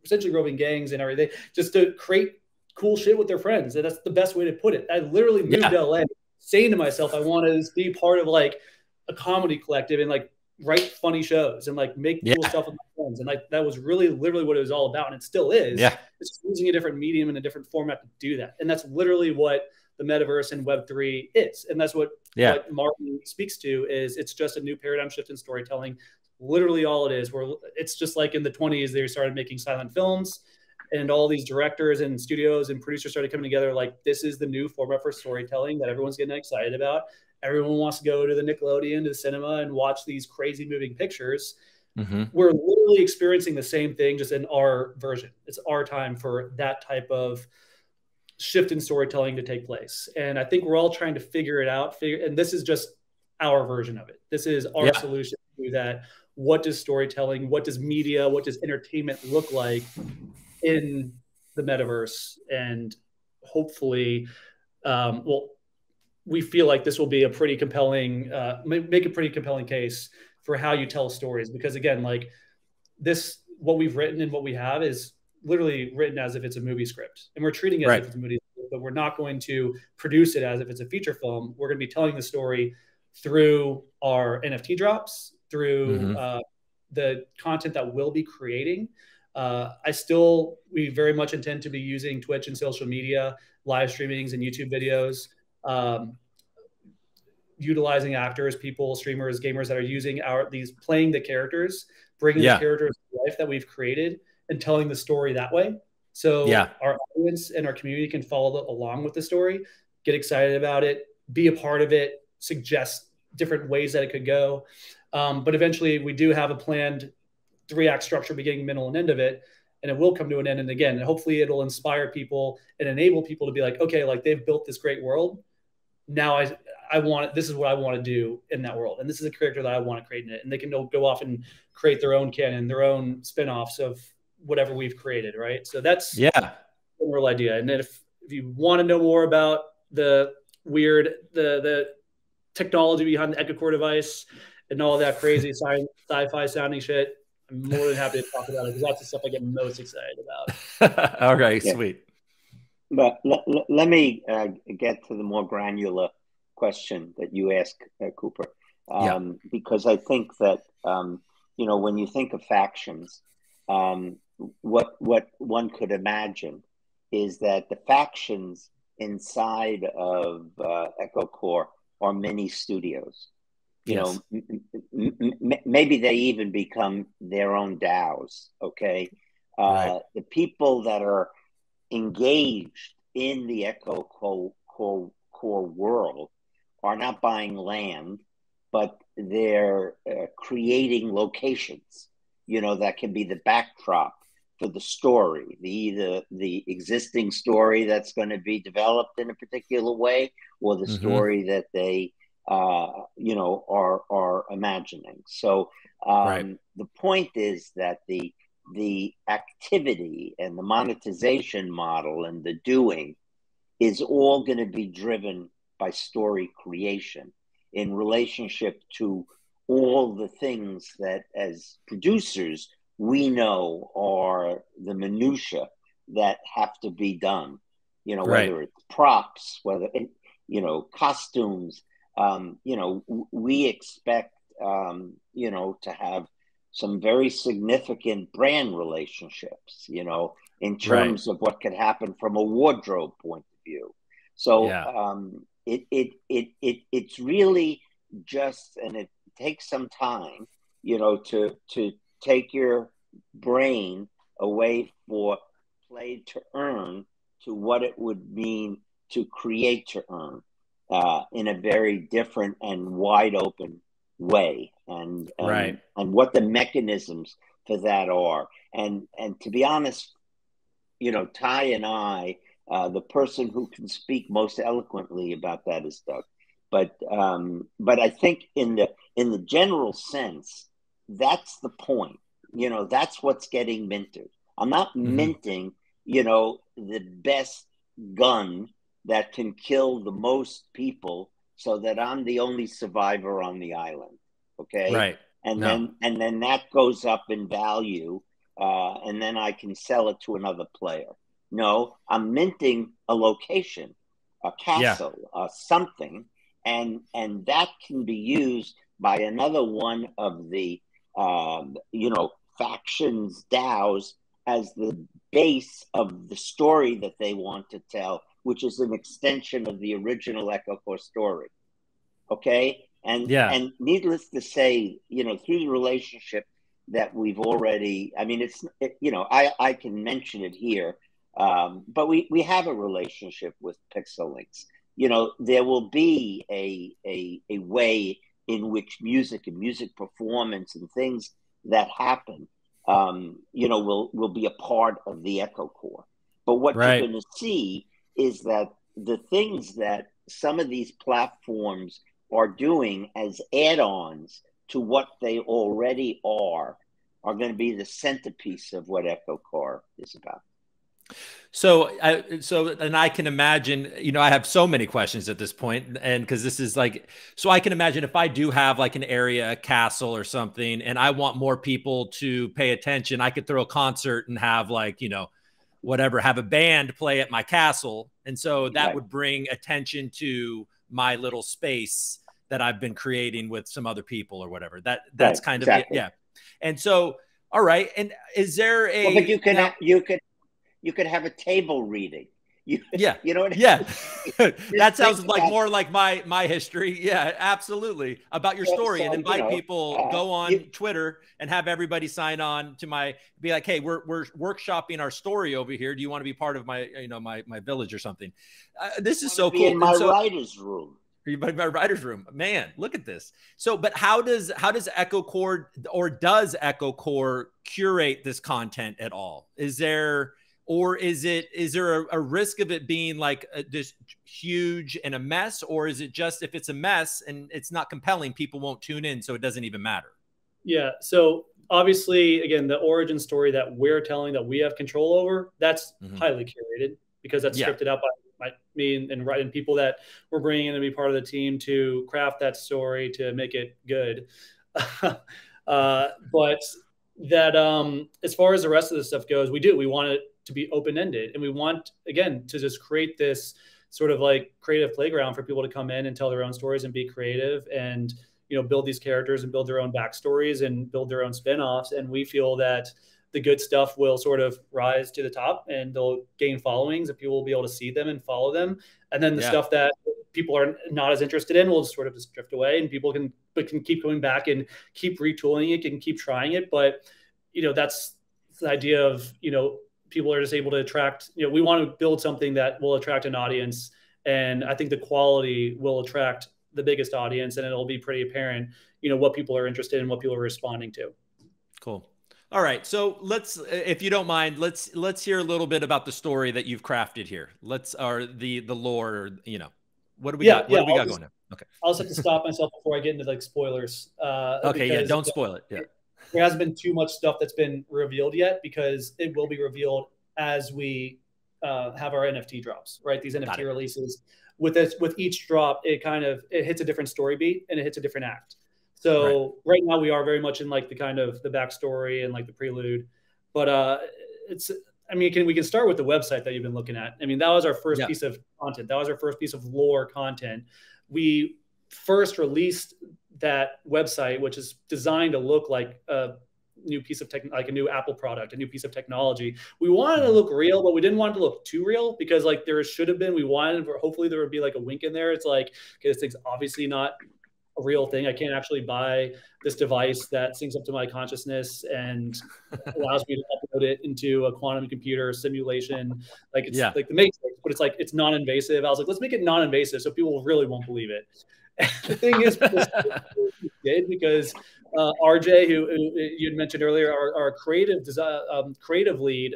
essentially roaming gangs and everything, just to create cool shit with their friends. And that's the best way to put it. I literally moved to LA saying to myself, I want to be part of like a comedy collective and like write funny shows and like make cool stuff with my friends. And like that was really literally what it was all about. And it still is. Yeah. It's just using a different medium and a different format to do that. And that's literally what the metaverse and Web3 is. And that's what Marty speaks to, is it's just a new paradigm shift in storytelling. Literally all it is. It's just like in the 20s, they started making silent films, and all these directors and studios and producers started coming together. Like, this is the new format for storytelling that everyone's getting excited about. Everyone wants to go to the Nickelodeon, to the cinema, and watch these crazy moving pictures. We're literally experiencing the same thing, just in our version. It's our time for that type of shift in storytelling to take place. And I think we're all trying to figure it out. And this is just our version of it. This is our solution to that. What does storytelling, what does media, what does entertainment look like in the metaverse? And hopefully, we feel like this will be a pretty compelling, make a pretty compelling case for how you tell stories. Because again, like this, what we've written and what we have is literally written as if it's a movie script, and we're treating it as if it's a movie script, but we're not going to produce it as if it's a feture film. We're going to be telling the story through our NFT drops, through the content that we'll be creating. We very much intend to be using Twitch and social media, live streamings and YouTube videos, utilizing actors, people, streamers, gamers that are using playing the characters, bringing the characters to life that we've created, and telling the story that way. So our audience and our community can follow along with the story, get excited about it, be a part of it, suggest different ways that it could go. But eventually we do have a planned 3-act structure, beginning, middle, and end of it. And it will come to an end. And again, and hopefully it'll inspire people and enable people to be like, okay, like they've built this great world. Now this is what I want to do in that world. And this is a character that I want to create in it. And they can go off and create their own canon, their own spinoffs of whatever we've created. Right. So that's the real idea. And then if you want to know more about the technology behind the Echocore device and all that crazy sci-fi sounding shit, I'm more than happy to talk about it, because that's the stuff I get most excited about. All right, sweet. But let me get to the more granular question that you asked, Cooper, because I think that when you think of factions, what one could imagine is that the factions inside of Echocore are mini studios. Maybe they even become their own DAOs. Okay, the people that are engaged in the Echocore world are not buying land, but they're creating locations. That can be the backdrop for the story, the existing story that's going to be developed in a particular way, or the story that they are imagining. So the point is that the the activity and the monetization model and the doing is all going to be driven by story creation in relationship to all the things that as producers we know are the minutia that have to be done, you know, whether it's props, whether it, you know, costumes, you know, we expect, you know, to have some very significant brand relationships, you know, in terms of what could happen from a wardrobe point of view. So it's really just, and it takes some time, you know, to take your brain away for play to earn to what it would mean to create to earn in a very different and wide open way, and what the mechanisms for that are. And to be honest, you know, Ty and I, the person who can speak most eloquently about that is Doug. But I think in the general sense, that's the point. You know, that's what's getting minted. I'm not minting, you know, the best gun that can kill the most people so that I'm the only survivor on the island. Okay. Right. And then that goes up in value. And then I can sell it to another player. No, I'm minting a location, a castle, something. And that can be used by another one of the, you know, factions, DAOs, as the base of the story that they want to tell, which is an extension of the original Echocore story. Okay? And needless to say, you know, through the relationship that we've already, I mean, you know, I can mention it here, but we have a relationship with Pixel. You know, there will be a way in which music and music performance and things that happen, you know, will be a part of the Echocore. But what you're going to see is that the things that some of these platforms are doing as add-ons to what they already are going to be the centerpiece of what Echocore is about. So I can imagine, you know, I have so many questions at this point, and because this is like, so I can imagine if I do have like an area, a castle or something, and I want more people to pay attention, I could throw a concert and have like, you know, whatever, have a band play at my castle. And so that would bring attention to my little space that I've been creating with some other people or whatever. That's kind of it. Yeah. And so, all right. And is there a, but you could have a table reading. You know what I mean? Yeah. That sounds like more like my history. Yeah, absolutely. About your story, and invite people, go on Twitter and have everybody sign on to be like, hey, we're workshopping our story over here. Do you want to be part of my, you know, my village or something? This is so cool. In my writer's room. My writer's room, man, look at this. So, but how does Echocore, or does Echocore curate this content at all? Is there a risk of it being like just huge and a mess, or is it just, if it's a mess and it's not compelling, people won't tune in, so it doesn't even matter? Yeah. So obviously, again, the origin story that we're telling, that we have control over, that's highly curated, because that's scripted out by me and people that we're bringing in to be part of the team to craft that story to make it good. But that as far as the rest of the stuff goes, we want it to be open-ended, and we want, again, to just create this sort of like creative playground for people to come in and tell their own stories and be creative, and, you know, build these characters and build their own backstories and build their own spin-offs. And we feel that the good stuff will sort of rise to the top, and they'll gain followings, and people will be able to see them and follow them. And then the stuff that people are not as interested in will just sort of just drift away, and people can keep going back and keep retooling it and keep trying it. But, you know, that's the idea of, you know, people are just able to attract, you know, we want to build something that will attract an audience. And I think the quality will attract the biggest audience, and it'll be pretty apparent, you know, what people are interested in, what people are responding to. Cool. All right. So let's, if you don't mind, let's hear a little bit about the story that you've crafted here. Or the lore, or, you know, what do we got? What do we got going on? Okay. I'll just have to stop myself before I get into like spoilers. Okay. Yeah. Don't spoil it. Yeah. there hasn't been too much stuff that's been revealed yet, because it will be revealed as we have our NFT drops, right? These NFT releases. With each drop, it hits a different story beat and it hits a different act. So right now we are very much in like the kind of the backstory and like the prelude, but we can start with the website that you've been looking at. I mean, that was our first piece of content. That was our first piece of lore content. We first released that website, which is designed to look like a new piece of like a new Apple product, a new piece of technology. We wanted to look real, but we didn't want it to look too real, because like there should have been, hopefully there would be like a wink in there. It's like, okay, this thing's obviously not a real thing. I can't actually buy this device that syncs up to my consciousness and allows me to upload it into a quantum computer simulation. Like it's like the Matrix, but it's like, it's non-invasive. I was like, let's make it non-invasive so people really won't believe it. The thing is, because RJ, who you had mentioned earlier, our creative lead,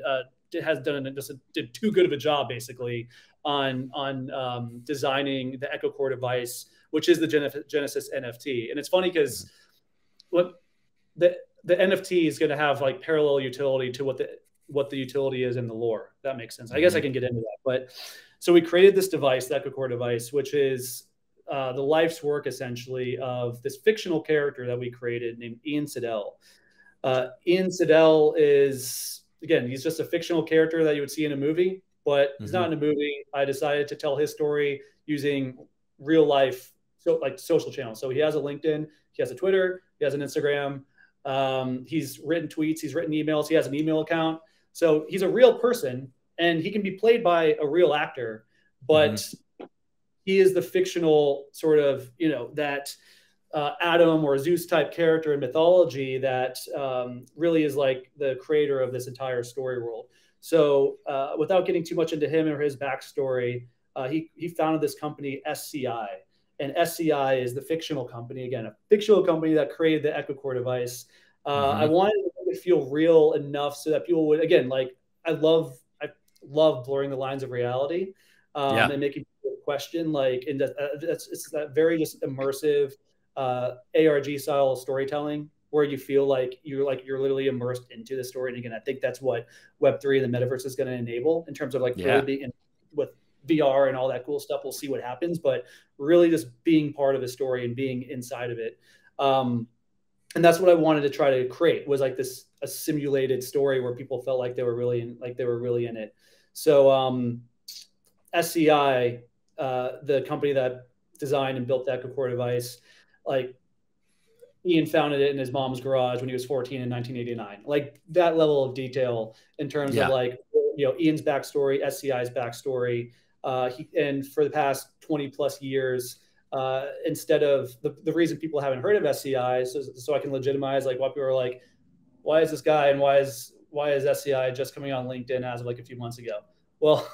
did too good of a job basically on designing the Echocore device, which is the Genesis NFT. And it's funny because the NFT is going to have like parallel utility to what the utility is in the lore. That makes sense. I guess I can get into that. But so we created this device, the Echocore device, which is the life's work essentially of this fictional character that we created named Ian Siddell. Ian Siddell is, again, he's just a fictional character that you would see in a movie, but he's not in a movie. I decided to tell his story using real life, so like social channels. So he has a LinkedIn, he has a Twitter, he has an Instagram. He's written tweets, he's written emails, he has an email account. So he's a real person, and he can be played by a real actor, but he is the fictional sort of, that Adam or Zeus type character in mythology that really is like the creator of this entire story world. So without getting too much into him or his backstory, he founded this company, SCI. And SCI is the fictional company, again, a fictional company that created the Echocore device. I wanted to make it feel real enough so that people would, again, like I love blurring the lines of reality and making people question, like, and it's that very just immersive ARG style storytelling where you feel like you're literally immersed into the story. And again, I think that's what Web3 and the Metaverse is going to enable in terms of like really being in, with VR and all that cool stuff. We'll see what happens, but really just being part of the story and being inside of it. And that's what I wanted to try to create, was like a simulated story where people felt like they were really in it. So SCI, the company that designed and built the Echocore device, like Ian founded it in his mom's garage when he was 14 in 1989. Like that level of detail in terms of like, Ian's backstory, SCI's backstory. And for the past 20 plus years, instead of the reason people haven't heard of SCI, so I can legitimize like what people are like, why is this guy and why is SCI just coming on LinkedIn as of like a few months ago? Well,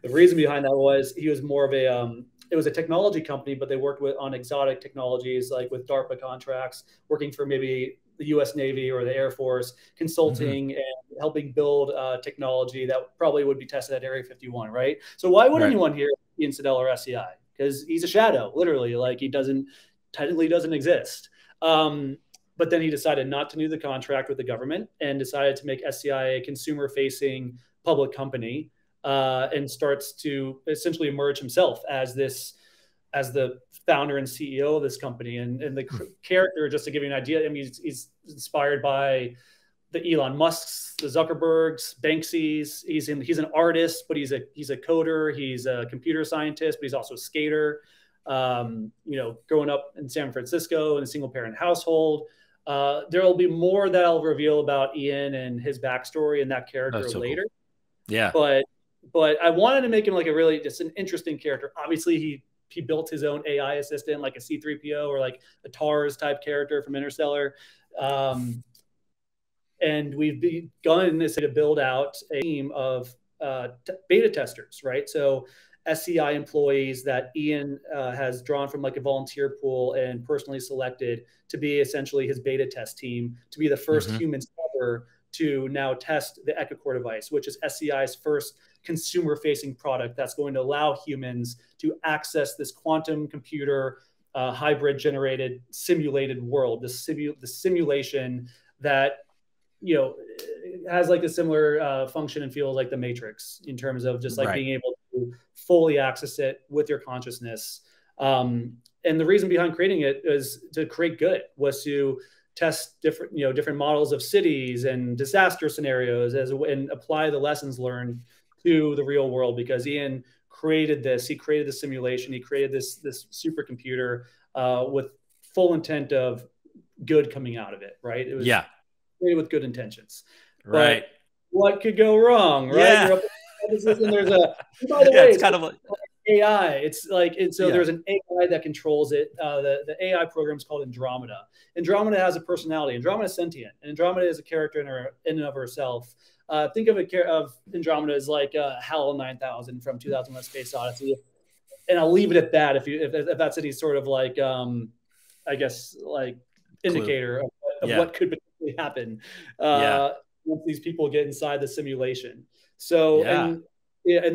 the reason behind that was he was more of it was a technology company, but they worked on exotic technologies, like with DARPA contracts, working for maybe the U.S. Navy or the Air Force, consulting and helping build technology that probably would be tested at Area 51, right? So why would anyone hear Ian Siddell or SCI? Because he's a shadow, literally, like he technically doesn't exist. But then he decided not to renew the contract with the government and decided to make SCI a consumer-facing public company. And starts to essentially emerge himself as the founder and CEO of this company. And the character, just to give you an idea, I mean, he's inspired by the Elon Musks, the Zuckerbergs, Banksy's. He's an artist, but he's a coder. He's a computer scientist, but he's also a skater. Growing up in San Francisco in a single parent household. There will be more that I'll reveal about Ian and his backstory and that character later. Cool. Yeah. But I wanted to make him like a really just an interesting character. Obviously, he built his own AI assistant, like a C-3PO or like a TARS type character from Interstellar. And we've begun this to build out a team of beta testers, right? So SCI employees that Ian has drawn from like a volunteer pool and personally selected to be essentially his beta test team, to be the first humans ever to now test the Echocore device, which is SCI's first consumer-facing product that's going to allow humans to access this quantum computer hybrid-generated simulated world, the simulation that, you know, has like a similar function and feel like the Matrix in terms of just like being able to fully access it with your consciousness. And the reason behind creating it is to create good, was to test different, you know, different models of cities and disaster scenarios and apply the lessons learned to the real world. Because Ian created this, he created the simulation, he created this supercomputer with full intent of good coming out of it, right? It was created with good intentions. Right. But what could go wrong, right? Yeah. And there's a, by the way, it's kind of like AI. It's like, and so there's an AI that controls it. The AI program is called Andromeda. Andromeda has a personality. Andromeda is sentient, and Andromeda is a character in and of herself. Think of Andromeda as like HAL 9000 from 2001: Space Odyssey. And I'll leave it at that. If that's any sort of like, I guess, like indicator of what could potentially happen once these people get inside the simulation. So, and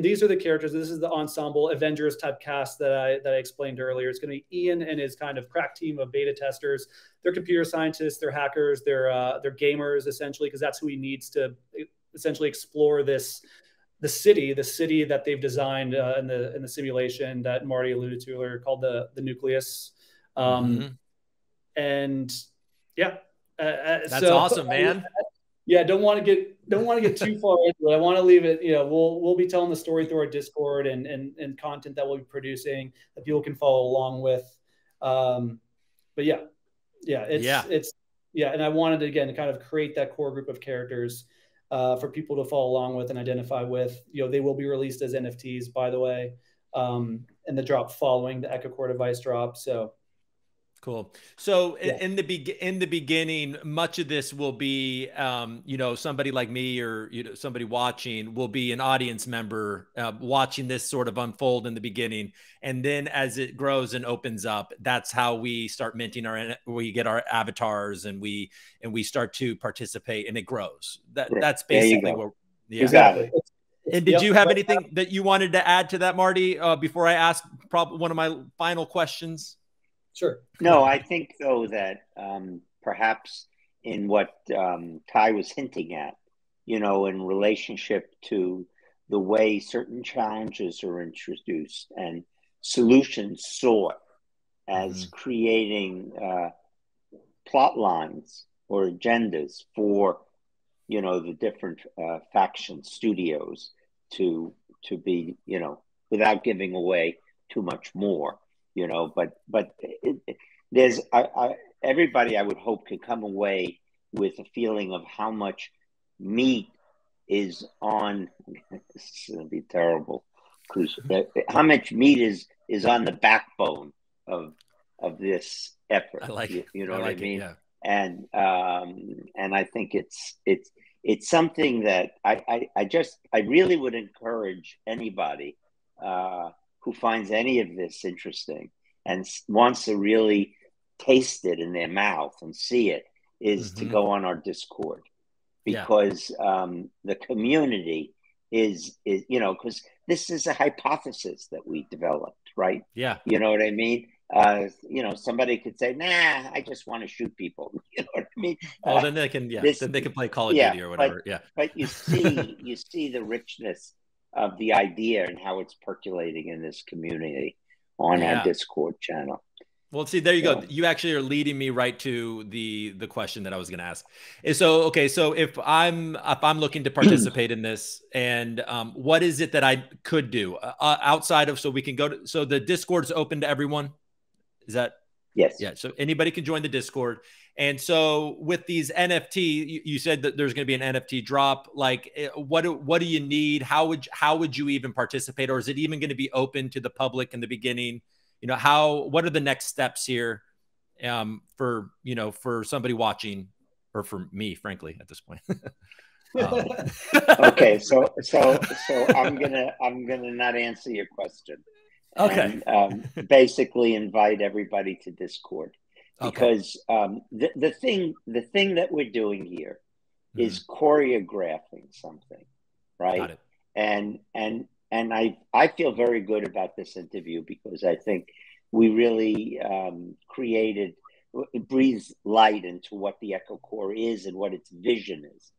these are the characters. This is the ensemble Avengers type cast that I explained earlier. It's going to be Ian and his kind of crack team of beta testers. They're computer scientists, they're hackers, they're gamers essentially, because that's who he needs to essentially explore the city that they've designed in the simulation that Marty alluded to earlier, called the nucleus. And that's awesome, man. Yeah, don't want to get too far into it. I want to leave it. You know, we'll be telling the story through our Discord and content that we'll be producing that people can follow along with. But it's and I wanted to, again, kind of create that core group of characters for people to follow along with and identify with. You know, they will be released as NFTs, by the way, and the drop following the Echocore device drop. So. Cool. So in the beginning, much of this will be, you know, somebody like me or, you know, somebody watching will be an audience member watching this sort of unfold in the beginning. And then as it grows and opens up, that's how we start minting we get our avatars and we start to participate, and it grows. That's basically what. Yeah. Exactly. And did you have anything that you wanted to add to that, Marty, before I ask probably one of my final questions? Sure. No, I think, though, that perhaps in what Ty was hinting at, you know, in relationship to the way certain challenges are introduced and solutions sought as creating plot lines or agendas for, you know, the different faction studios to be, you know, without giving away too much more. You know, but there's everybody, I would hope, could come away with a feeling of how much meat is on. This is going to be terrible. How much meat is on the backbone of this effort? I like it. You know what I mean? Yeah. And I think it's something that I really would encourage anybody who finds any of this interesting and wants to really taste it in their mouth and see it, is to go on our Discord, because the community is, you know, because this is a hypothesis that we developed, right? Yeah. You know what I mean? You know, somebody could say, nah, I just want to shoot people. You know what I mean? Well, then they can, then they can play Call of Duty or whatever. But you see the richness of the idea and how it's percolating in this community on our Discord channel. Well, see, there you go. You actually are leading me right to the question that I was going to ask. So, okay, so if I'm looking to participate in this, and what is it that I could do outside of, so we can go to, so the Discord's open to everyone? Is that? Yes. Yeah. So anybody can join the Discord. And so with these NFT, you said that there's going to be an NFT drop. Like, what do you need? How would you even participate? Or is it even going to be open to the public in the beginning? You know, what are the next steps here for, you know, for somebody watching, or for me, frankly, at this point? Okay. So I'm gonna not answer your question. Okay. And, basically invite everybody to Discord, because the thing that we're doing here is choreographing something, right? Got it. And I feel very good about this interview, because I think we really created it breathes light into what the Echocore is and what its vision is.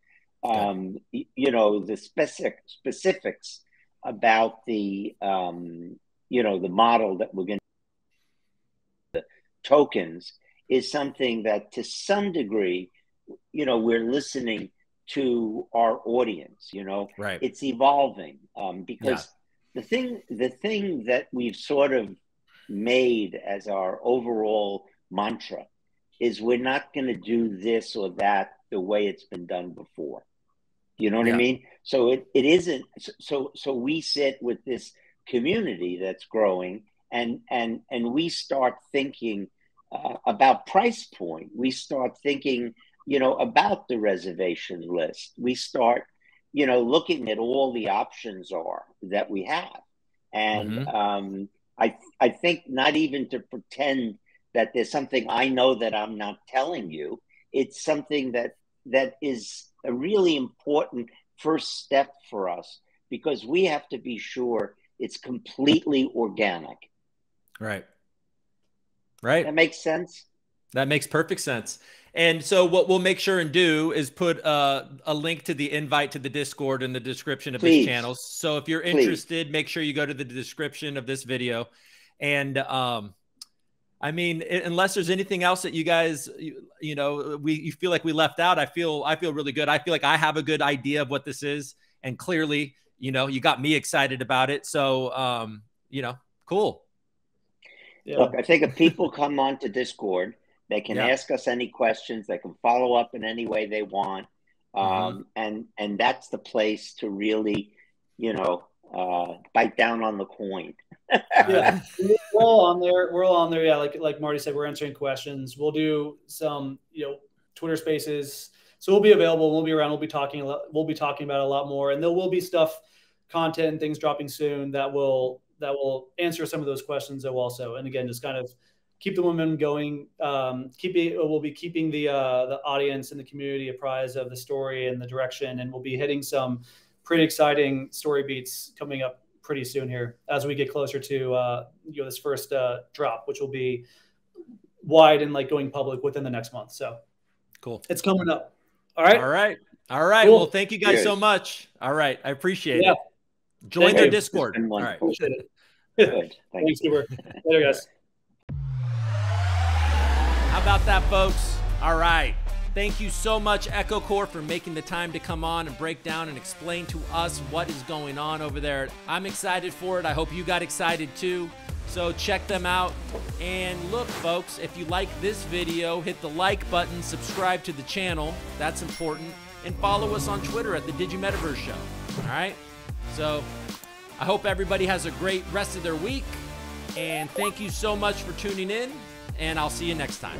You know, the specifics about the you know, the model that we're going to tokens is something that to some degree, you know, we're listening to our audience. You know, right? It's evolving because the thing that we've sort of made as our overall mantra is we're not going to do this or that the way it's been done before. You know what I mean? So it isn't. So we sit with this community that's growing, and we start thinking about price point. We start thinking, you know, about the reservation list. We start, you know, looking at all the options that we have, and I think not even to pretend that there's something I know that I'm not telling you. It's something that is a really important first step for us, because we have to be sure it's completely organic. Right. Right. That makes sense? That makes perfect sense. And so what we'll make sure and do is put a link to the invite to the Discord in the description of this channel. So if you're interested, make sure you go to the description of this video. And I mean, unless there's anything else that you guys, you know, you feel like we left out, I feel really good. I feel like I have a good idea of what this is. And clearly, you know, you got me excited about it. So, you know, cool. Yeah. Look, I think if people come on to Discord, they can ask us any questions. They can follow up in any way they want. And that's the place to really, you know, bite down on the coin. Yeah, we're all on there. We're all on there. Yeah, like Marty said, we're answering questions. We'll do some, you know, Twitter Spaces. So we'll be available. We'll be around. We'll be talking about it a lot more, and there will be stuff, content, and things dropping soon that will answer some of those questions also. And again, just kind of keep the momentum going. We'll be keeping the audience and the community apprised of the story and the direction, and we'll be hitting some pretty exciting story beats coming up pretty soon here as we get closer to you know, this first drop, which will be wide and like going public within the next month. So cool. It's coming up. All right. Cool. Well, thank you guys so much. All right. I appreciate it. Join their Discord. All right. Appreciate it. Good. Thanks, super. Later, guys. How about that, folks? All right. Thank you so much, Echocore, for making the time to come on and break down and explain to us what is going on over there. I'm excited for it. I hope you got excited too. So check them out. And look, folks, if you like this video, hit the like button, subscribe to the channel. That's important. And follow us on Twitter at the DigiMetaverse Show. All right? So I hope everybody has a great rest of their week. And thank you so much for tuning in. And I'll see you next time.